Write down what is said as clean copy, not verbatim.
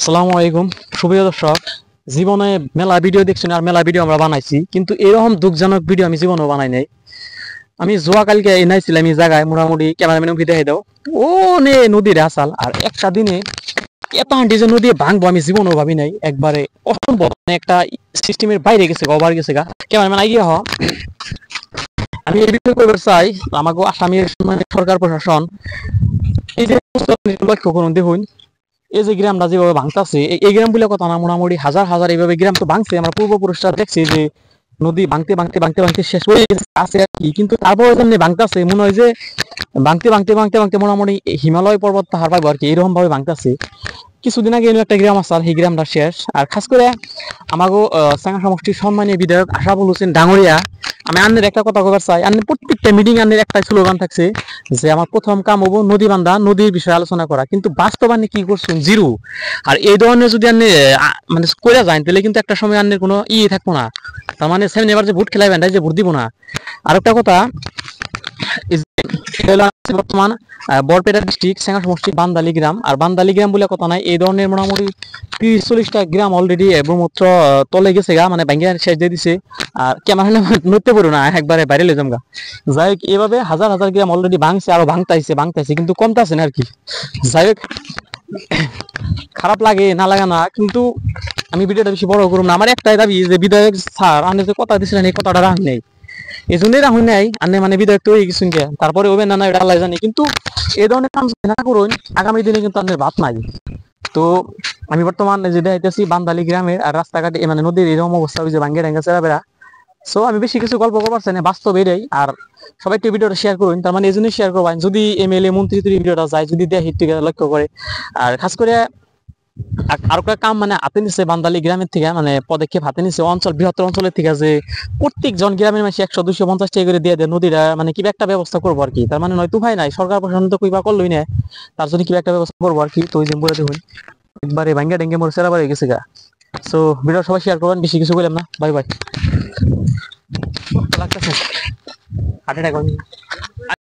আসসালামু আলাইকুম সুপ্রিয় দর্শক। জীবনে মেলা ভিডিও দেখছেন আর মেলা ভিডিও আমরা বানাইছি, কিন্তু এরকম দুঃখজনক ভিডিও আমি জীবনেও বানাই নাই। আমি জোয়া কালকে এনাইছিলাম এই জায়গায়, মোটামুটি ক্যামেরাম্যান উঠে দেখে দাও ও নে নদীর আসাল, আর একটা দিনে এত হাঁটি যে নদী ভাঙবো আমি জীবনেও ভাবি নাই। একবারে অসম্ভব, মানে একটা সিস্টেমের বাইরে গেছে গা, ওভার গেছে গা। ক্যামেরাম্যান আইয়া হ আমি এই বিষয়ে কইবার চাই, আমাকে আসামের মানে সরকার প্রশাসন এই যে লক্ষ্য করুন, দেখুন এই যে গ্রামটা যেভাবে ভাঙতেছে, এই গ্রাম বলে কথা না, মোটামুটি হাজার হাজার এইভাবে গ্রাম তো ভাঙছে। আমরা পূর্বপুরুষরা দেখছি যে নদী ভাঙতে ভাঙতে ভাঙতে ভাঙতে শেষ হয়ে আছে আর কি, কিন্তু তারপরে যেমনি ভাঙতেছে মনে হয় যে ভাঙতে ভাঙতে ভাঙতে ভাঙতে মোটামুটি হিমালয় পর্বত পাহাড় পাইবো আর কি, এরকম ভাবে ভাঙতেছে। কিছুদিন আগে একটা গ্রাম আছে, আর সেই গ্রামটা শেষ। আর খাস করে আমাকে সাঙ্গা সমষ্টির সম্মানীয় বিধায়ক আশরাফুল হোসেন ডাঙরিয়া, আমি আন্নের একটা কথা কবার চাই। আন্নের প্রত্যেকটা মিটিং আন্নের একটা স্লোগান থাকছে যে আমার প্রথম কাম হবো নদী বান্ধা, নদীর বিষয়ে আলোচনা করা, কিন্তু বাস্তবায়নে কি করছেন জিরো। আর এই ধরনের যদি আপনি মানে করে যায় তাহলে কিন্তু একটা সময় আন্নের কোনো থাকবো না। তার মানে সেভেন এবার যে ভোট খেলাইবেন যে ভোট দিব না। আর একটা কথা, বর্তমান বরপেটা ডিস্ট্রিক্ট সেঙ্গা সমষ্টি বান্দালি গ্রাম, আর বান্দালি গ্রাম বলে কথা নাই, এই ধরনের মোটামুটি 30-40টা গ্রাম অলরেডি ব্রহ্মপুত্র তলে গেছে গা, মানে ব্যাঙ্গিয়া শেষ দিয়ে দিছে। আর ক্যামেরা নড়তে পারো না, একবারে বাইরে লয়ে যামগা। যাই হোক, এভাবে হাজার হাজার গ্রাম অলরেডি ভাঙছে, আরো ভাঙতাইছে কিন্তু কমতাছে না আর কি। যাই হোক, খারাপ লাগে না লাগা না, কিন্তু আমি ভিডিওটা বেশি বড় করুম না। আমার একটাই দাবি যে বিধায়ক স্যার আপনি যে কথা দিছিলেন এই কথাটা রাখুন নেই, এই জন্যই রাখুন নাই। আনে মানে বিধায়ক তো হয়ে গেছেন কে, তারপরে হবে না না এটা আল্লাহ জানি, কিন্তু এই ধরনের কাম না করুন, আগামী দিনে কিন্তু আপনার ভাত নাই। তো আমি বর্তমানে যে দেখাইতেছি বান্দালি গ্রামের, আর রাস্তাঘাটে মানে নদীর এরকম অবস্থা হয়েছে, ভাঙ্গে টাঙ্গা চেরাবেড়া। সো আমি বেশি কিছু গল্প করবার চাই না, বাস্তব এটাই। আর সবাইকে ভিডিওটা শেয়ার করুন, তার মানে এই জন্যই শেয়ার করবেন যদি এমএলএ মন্ত্রী ভিডিওটা যায়, যদি দেয় হিট লক্ষ্য করে। আর খাস করে আরো একটা কাম মানে হাতে নিচ্ছে বান্দালি গ্রামের থেকে, মানে পদক্ষেপ হাতে নিচ্ছে অঞ্চল, বৃহত্তর অঞ্চলের থেকে, যে প্রত্যেকজন গ্রামের মানুষ 100-250 টাকা করে দিয়ে দেয় নদীরা, মানে কিবা একটা ব্যবস্থা করবো আর কি। তার মানে নয়তো ভাই নাই, সরকার প্রশাসন তো কইবা করলোই না, তার জন্য কিবা একটা ব্যবস্থা করবো আর কি। তো ওই যে বলে দেখুন একবারে ভাঙ্গা ডেঙ্গে মোর সেরা বাড়ি গেছে গা। সো ভিডিও সবাই শেয়ার করবেন, বেশি কিছু বললাম না, বাই বাই। লাগতেছে হার্ট অ্যাটাক।